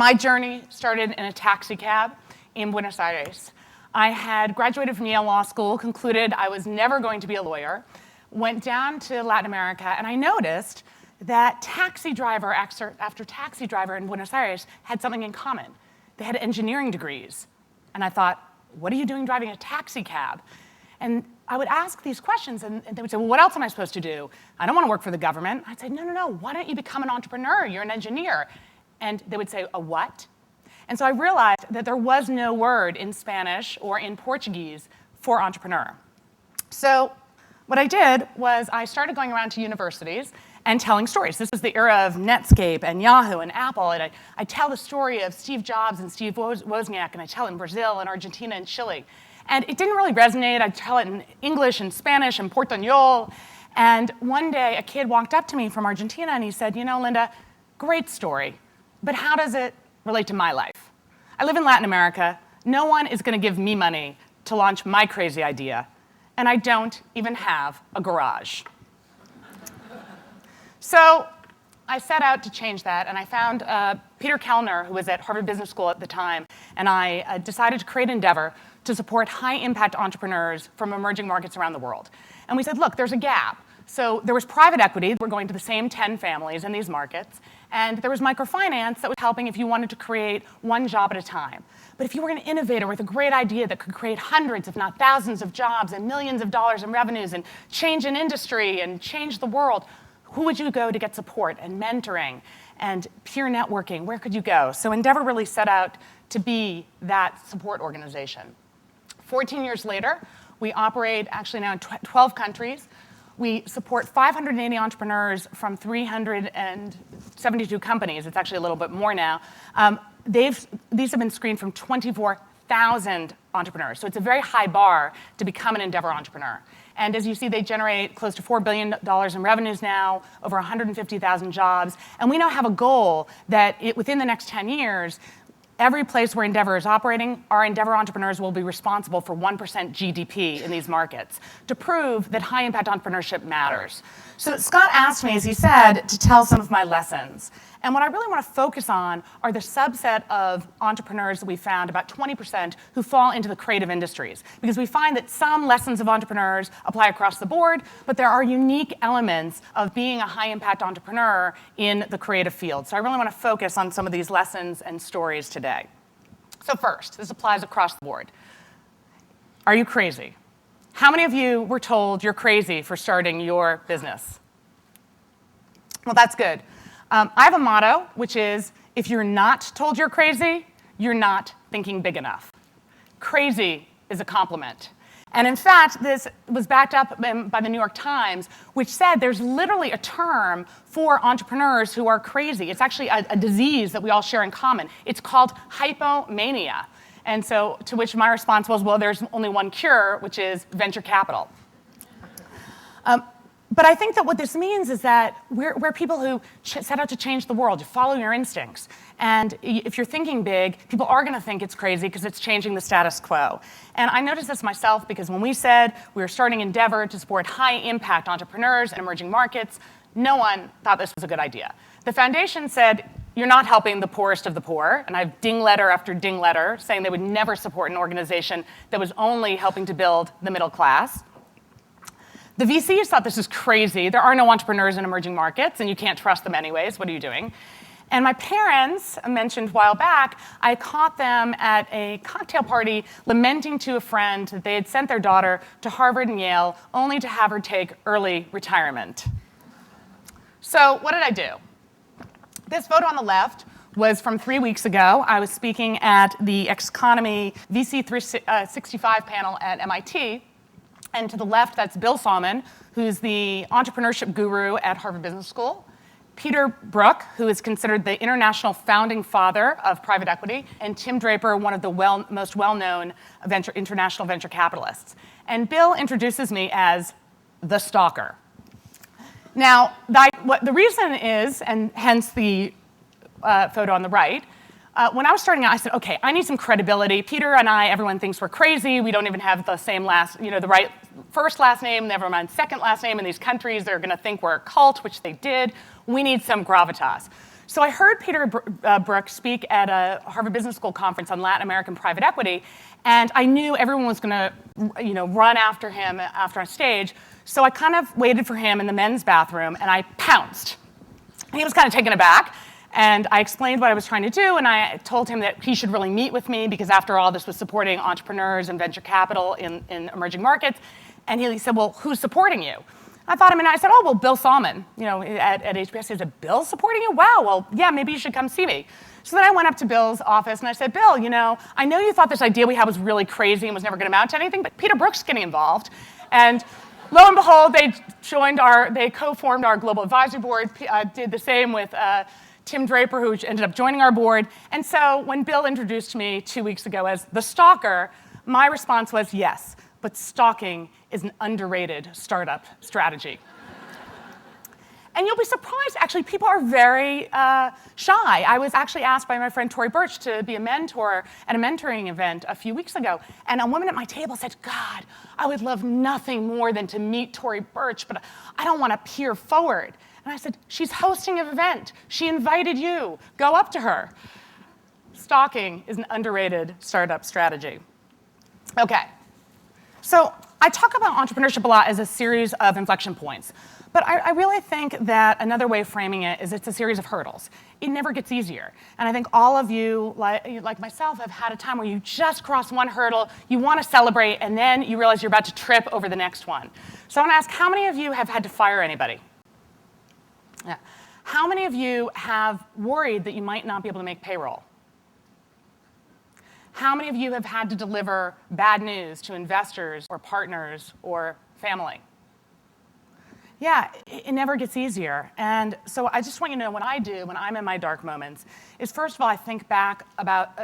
My journey started in a taxi cab in Buenos Aires. I had graduated from Yale Law School, concluded I was never going to be a lawyer, went down to Latin America, and I noticed that taxi driver after taxi driver in Buenos Aires had something in common. They had engineering degrees. And I thought, what are you doing driving a taxi cab? And I would ask these questions, and they would say, well, what else am I supposed to do? I don't want to work for the government. I'd say, no, why don't you become an entrepreneur? You're an engineer. And they would say, a what? And so I realized that there was no word in Spanish or in Portuguese for entrepreneur. So what I did was I started going around to universities and telling stories. This is the era of Netscape and Yahoo and Apple, and I tell the story of Steve Jobs and Steve Wozniak, and I tell it in Brazil and Argentina and Chile. And it didn't really resonate. I tell it in English and Spanish and Portuñol. And one day, a kid walked up to me from Argentina, and he said, you know, Linda, great story, but how does it relate to my life? I live in Latin America. No one is going to give me money to launch my crazy idea, and I don't even have a garage. So I set out to change that, and I found Peter Kellner, who was at Harvard Business School at the time, and I decided to create Endeavor to support high-impact entrepreneurs from emerging markets around the world. And we said, look, there's a gap. So there was private equity. We're going to the same 10 families in these markets. And there was microfinance that was helping if you wanted to create one job at a time. But if you were an innovator with a great idea that could create hundreds, if not thousands of jobs and millions of dollars in revenues and change an industry and change the world, who would you go to get support and mentoring and peer networking? Where could you go? So Endeavor really set out to be that support organization. 14 years later, we operate actually now in 12 countries. We support 580 entrepreneurs from 372 companies. It's actually a little bit more now. These have been screened from 24,000 entrepreneurs. So it's a very high bar to become an Endeavor entrepreneur. And as you see, they generate close to $4 billion in revenues now, over 150,000 jobs. And we now have a goal that within the next 10 years, every place where Endeavor is operating, our Endeavor entrepreneurs will be responsible for 1% GDP in these markets to prove that high-impact entrepreneurship matters. So Scott asked me, as he said, to tell some of my lessons. And what I really want to focus on are the subset of entrepreneurs that we found, about 20%, who fall into the creative industries. Because we find that some lessons of entrepreneurs apply across the board, but there are unique elements of being a high-impact entrepreneur in the creative field. So I really want to focus on some of these lessons and stories today. So first, this applies across the board. Are you crazy? How many of you were told you're crazy for starting your business? Well, that's good. I have a motto, which is, if you're not told you're crazy, you're not thinking big enough. Crazy is a compliment. And in fact, this was backed up by the New York Times, which said there's literally a term for entrepreneurs who are crazy. It's actually a disease that we all share in common. It's called hypomania. And so to which my response was, well, there's only one cure, which is venture capital. But I think that what this means is that we're people who set out to change the world, to follow your instincts. And if you're thinking big, people are going to think it's crazy because it's changing the status quo. And I noticed this myself because when we said we were starting Endeavor to support high-impact entrepreneurs in emerging markets, no one thought this was a good idea. The foundation said, you're not helping the poorest of the poor. And I have ding letter after ding letter saying they would never support an organization that was only helping to build the middle class. The VCs thought this was crazy. There are no entrepreneurs in emerging markets, and you can't trust them anyways. What are you doing? And my parents, mentioned a while back, I caught them at a cocktail party lamenting to a friend that they had sent their daughter to Harvard and Yale only to have her take early retirement. So what did I do? This photo on the left was from 3 weeks ago. I was speaking at the Economy VC 365 panel at MIT. And to the left, that's Bill Salmon, who's the entrepreneurship guru at Harvard Business School. Peter Brook, who is considered the international founding father of private equity. And Tim Draper, one of the most well-known international venture capitalists. And Bill introduces me as the stalker. Now, what the reason is, and hence the photo on the right, when I was starting out, I said, okay, I need some credibility. Peter and I, everyone thinks we're crazy. We don't even have the same the right first last name, never mind second last name in these countries. They're going to think we're a cult, which they did. We need some gravitas. So I heard Peter Brook speak at a Harvard Business School conference on Latin American private equity, and I knew everyone was going to, run after him after on stage. So I kind of waited for him in the men's bathroom, and I pounced. He was kind of taken aback, and I explained what I was trying to do, and I told him that he should really meet with me because, after all, this was supporting entrepreneurs and venture capital in emerging markets. And he said, "Well, who's supporting you?" I thought him, and I said, "Oh, well, Bill Salmon, at HBS." He said, "Bill supporting you? Wow, well, yeah, maybe you should come see me." So then I went up to Bill's office, and I said, "Bill, I know you thought this idea we had was really crazy and was never going to amount to anything, but Peter Brook's getting involved." And lo and behold, they co-formed our global advisory board, did the same with Tim Draper, who ended up joining our board. And so when Bill introduced me 2 weeks ago as the stalker, my response was, yes, but stalking is an underrated startup strategy. And you'll be surprised, actually, people are very shy. I was actually asked by my friend Tory Burch to be a mentor at a mentoring event a few weeks ago. And a woman at my table said, "God, I would love nothing more than to meet Tory Burch, but I don't want to peer forward." And I said, "She's hosting an event. She invited you. Go up to her." Stalking is an underrated startup strategy. Okay. So I talk about entrepreneurship a lot as a series of inflection points. But I really think that another way of framing it is it's a series of hurdles. It never gets easier. And I think all of you, like myself, have had a time where you just cross one hurdle, you want to celebrate, and then you realize you're about to trip over the next one. So I want to ask, how many of you have had to fire anybody? Yeah. How many of you have worried that you might not be able to make payroll? How many of you have had to deliver bad news to investors or partners or family? Yeah, it never gets easier. And so I just want you to know what I do when I'm in my dark moments is, first of all, I think back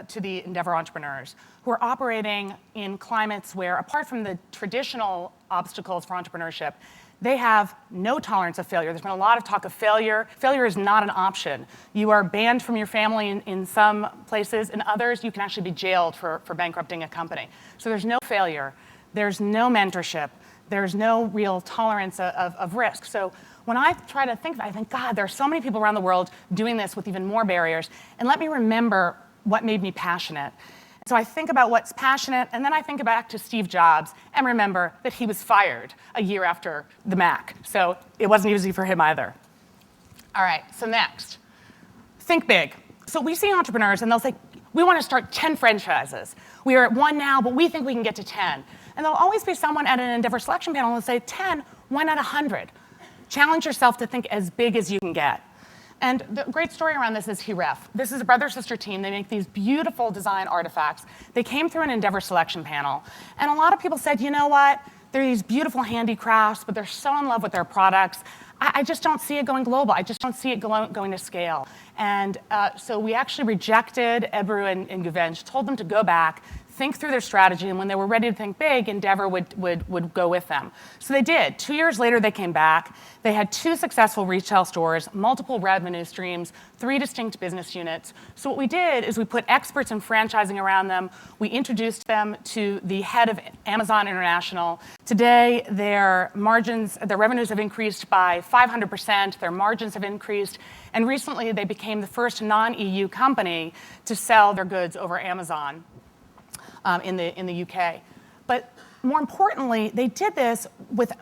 to the Endeavor entrepreneurs who are operating in climates where, apart from the traditional obstacles for entrepreneurship, they have no tolerance of failure. There's been a lot of talk of failure. Failure is not an option. You are banned from your family in some places. In others, you can actually be jailed for bankrupting a company. So there's no failure. There's no mentorship. There's no real tolerance of risk. So when I try to think, I think, God, there are so many people around the world doing this with even more barriers. And let me remember what made me passionate. So I think about what's passionate, and then I think back to Steve Jobs and remember that he was fired a year after the Mac. So it wasn't easy for him either. All right, so next, think big. So we see entrepreneurs, and they'll say, we want to start 10 franchises. We are at 1 now, but we think we can get to 10. And there'll always be someone at an Endeavor selection panel who'll say, 10, why not 100? Challenge yourself to think as big as you can get. And the great story around this is Hiref. This is a brother-sister team. They make these beautiful design artifacts. They came through an Endeavor selection panel. And a lot of people said, you know what? They're these beautiful handicrafts, but they're so in love with their products. I just don't see it going global. I just don't see it going to scale. And so we actually rejected Ebru and Guvench, told them to go back, think through their strategy, and when they were ready to think big, Endeavor would go with them. So they did. 2 years later, they came back. They had 2 successful retail stores, multiple revenue streams, 3 distinct business units. So what we did is we put experts in franchising around them. We introduced them to the head of Amazon International. Today, their revenues have increased by 500%. Their margins have increased. And recently, they became the first non-EU company to sell their goods over Amazon. In the UK. But more importantly, they did this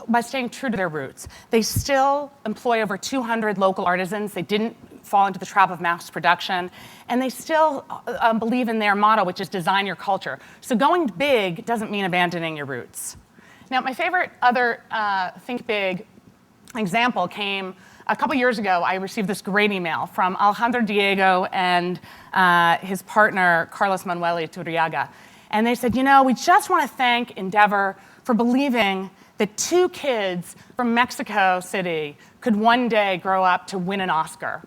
by staying true to their roots. They still employ over 200 local artisans. They didn't fall into the trap of mass production. And they still believe in their motto, which is design your culture. So going big doesn't mean abandoning your roots. Now, my favorite other think big example came a couple years ago. I received this great email from Alejandro Diego and his partner, Carlos Manuel Iturriaga. And they said, we just want to thank Endeavor for believing that 2 kids from Mexico City could one day grow up to win an Oscar.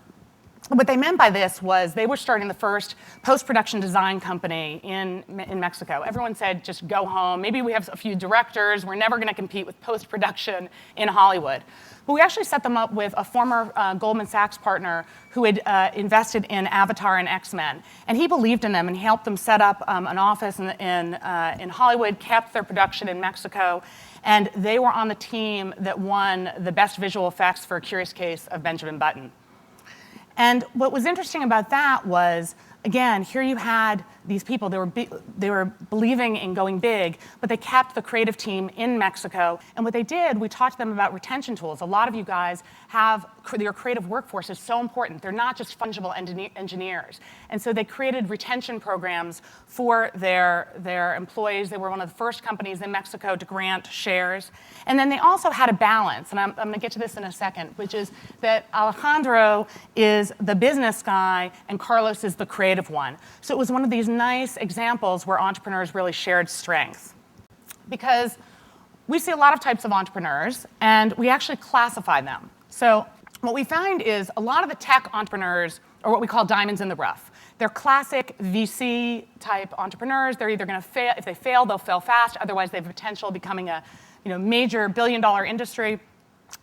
What they meant by this was they were starting the first post-production design company in Mexico. Everyone said, just go home. Maybe we have a few directors. We're never going to compete with post-production in Hollywood. But we actually set them up with a former Goldman Sachs partner who had invested in Avatar and X-Men. And he believed in them, and he helped them set up an office in Hollywood, kept their production in Mexico, and they were on the team that won the best visual effects for A Curious Case of Benjamin Button. And what was interesting about that was, again, here you had these people, they were believing in going big, but they kept the creative team in Mexico. And what they did, we talked to them about retention tools. A lot of you guys have, your creative workforce is so important. They're not just fungible engineers. And so they created retention programs for their employees. They were one of the first companies in Mexico to grant shares. And then they also had a balance, and I'm going to get to this in a second, which is that Alejandro is the business guy and Carlos is the creative one. So it was one of these nice examples where entrepreneurs really shared strengths. Because we see a lot of types of entrepreneurs, and we actually classify them. So what we find is a lot of the tech entrepreneurs are what we call diamonds in the rough. They're classic VC-type entrepreneurs. They're either going to fail. If they fail, they'll fail fast. Otherwise, they have potential becoming a major billion-dollar industry.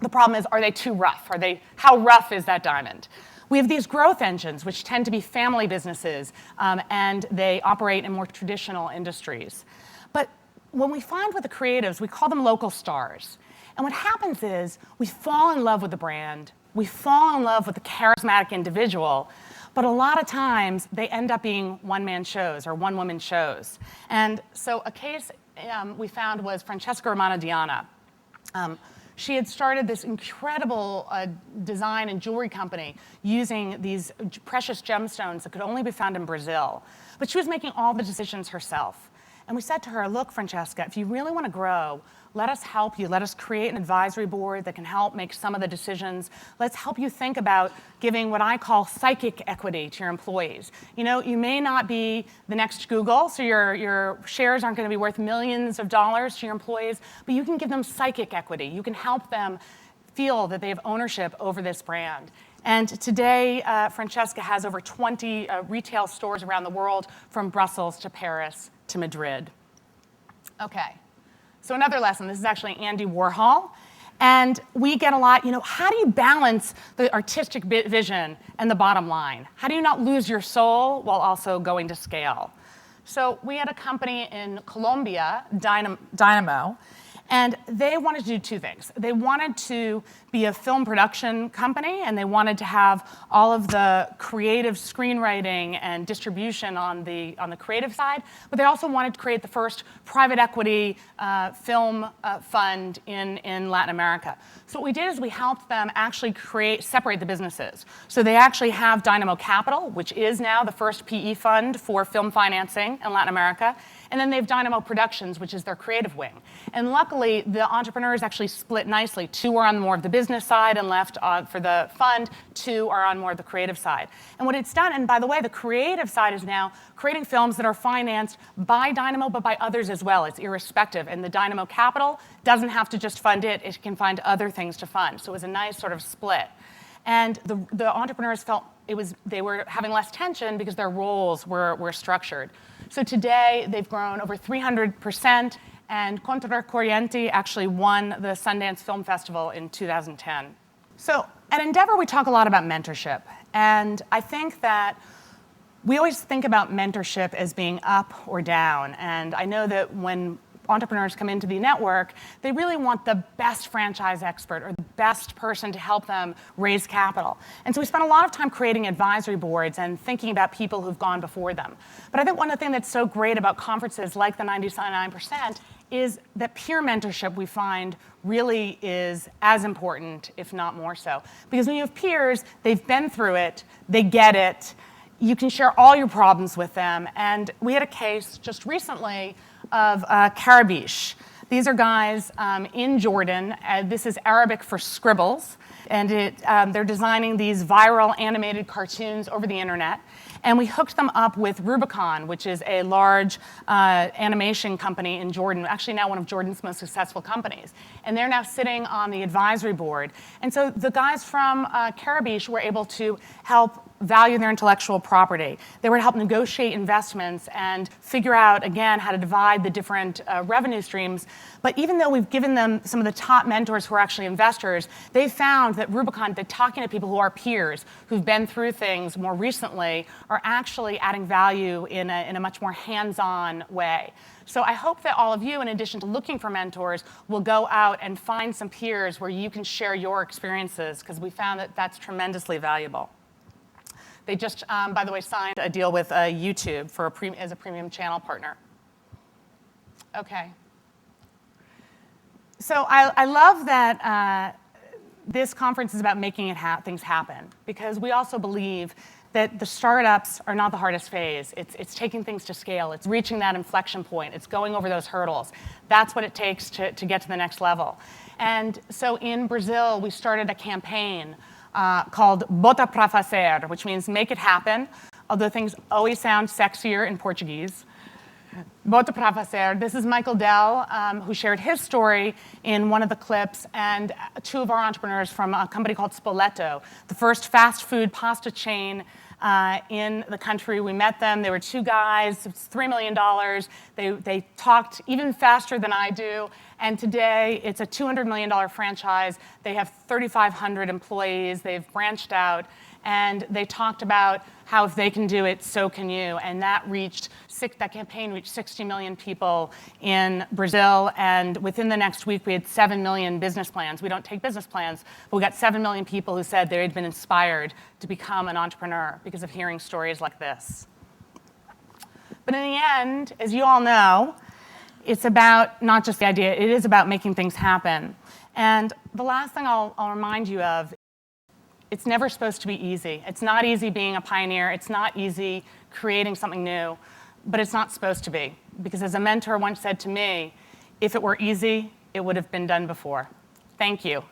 The problem is, are they too rough? How rough is that diamond? We have these growth engines, which tend to be family businesses, and they operate in more traditional industries. But when we find with the creatives, we call them local stars. And what happens is we fall in love with the brand, we fall in love with the charismatic individual, but a lot of times they end up being one-man shows or one-woman shows. And so a case we found was Francesca Romana Diana. She had started this incredible design and jewelry company using these precious gemstones that could only be found in Brazil. But she was making all the decisions herself. And we said to her, look, Francesca, if you really want to grow, let us help you. Let us create an advisory board that can help make some of the decisions. Let's help you think about giving what I call psychic equity to your employees. You may not be the next Google, so your shares aren't going to be worth millions of dollars to your employees, but you can give them psychic equity. You can help them feel that they have ownership over this brand. And today, Francesca has over 20 retail stores around the world, from Brussels to Paris to Madrid. Okay. So another lesson, this is actually Andy Warhol. And we get a lot, how do you balance the artistic vision and the bottom line? How do you not lose your soul while also going to scale? So we had a company in Colombia, Dynamo, and they wanted to do two things. They wanted to be a film production company, and they wanted to have all of the creative screenwriting and distribution on the creative side, but they also wanted to create the first private equity film fund in Latin America. So what we did is we helped them actually separate the businesses. So they actually have Dynamo Capital, which is now the first PE fund for film financing in Latin America. And then they have Dynamo Productions, which is their creative wing. And luckily, the entrepreneurs actually split nicely. 2 are on more of the business side and left for the fund. 2 are on more of the creative side. And what it's done, and by the way, the creative side is now creating films that are financed by Dynamo, but by others as well. It's irrespective. And the Dynamo Capital doesn't have to just fund it. It can find other things to fund. So it was a nice sort of split. And the entrepreneurs felt they were having less tension because their roles were structured. So today, they've grown over 300%, and Contracorriente actually won the Sundance Film Festival in 2010. So at Endeavor, we talk a lot about mentorship. And I think that we always think about mentorship as being up or down. And I know that when entrepreneurs come into the network, they really want the best franchise expert or the best person to help them raise capital. And so we spent a lot of time creating advisory boards and thinking about people who've gone before them. But I think one of the things that's so great about conferences like the 99% is that peer mentorship, we find, really is as important, if not more so. Because when you have peers, they've been through it, they get it, you can share all your problems with them. And we had a case just recently of Karabish. These are guys in Jordan. This is Arabic for scribbles. And they're designing these viral animated cartoons over the internet. And we hooked them up with Rubicon, which is a large animation company in Jordan, actually now one of Jordan's most successful companies. And they're now sitting on the advisory board. And so the guys from Karabish were able to help value their intellectual property. They were to help negotiate investments and figure out, again, how to divide the different revenue streams. But even though we've given them some of the top mentors who are actually investors, they found that Rubicon, that talking to people who are peers, who've been through things more recently, are actually adding value in a much more hands-on way. So I hope that all of you, in addition to looking for mentors, will go out and find some peers where you can share your experiences, because we found that that's tremendously valuable. They just, by the way, signed a deal with YouTube for as a premium channel partner. Okay. So I love that this conference is about making things happen, because we also believe that the startups are not the hardest phase. It's taking things to scale. It's reaching that inflection point. It's going over those hurdles. That's what it takes to get to the next level. And so in Brazil, we started a campaign called Bota pra fazer, which means make it happen, although things always sound sexier in Portuguese. Bota pra fazer. This is Michael Dell, who shared his story in one of the clips, and two of our entrepreneurs from a company called Spoleto, the first fast food pasta chain in the country. We met them. They were two guys. It's $3 million. They talked even faster than I do. And today, it's a $200 million franchise. They have 3,500 employees. They've branched out. And they talked about how if they can do it, so can you. And that campaign reached 60 million people in Brazil. And within the next week, we had 7 million business plans. We don't take business plans, but we got 7 million people who said they had been inspired to become an entrepreneur because of hearing stories like this. But in the end, as you all know, it's about not just the idea, it is about making things happen. And the last thing I'll remind you of, it's never supposed to be easy. It's not easy being a pioneer. It's not easy creating something new, but it's not supposed to be. Because as a mentor once said to me, if it were easy, it would have been done before. Thank you.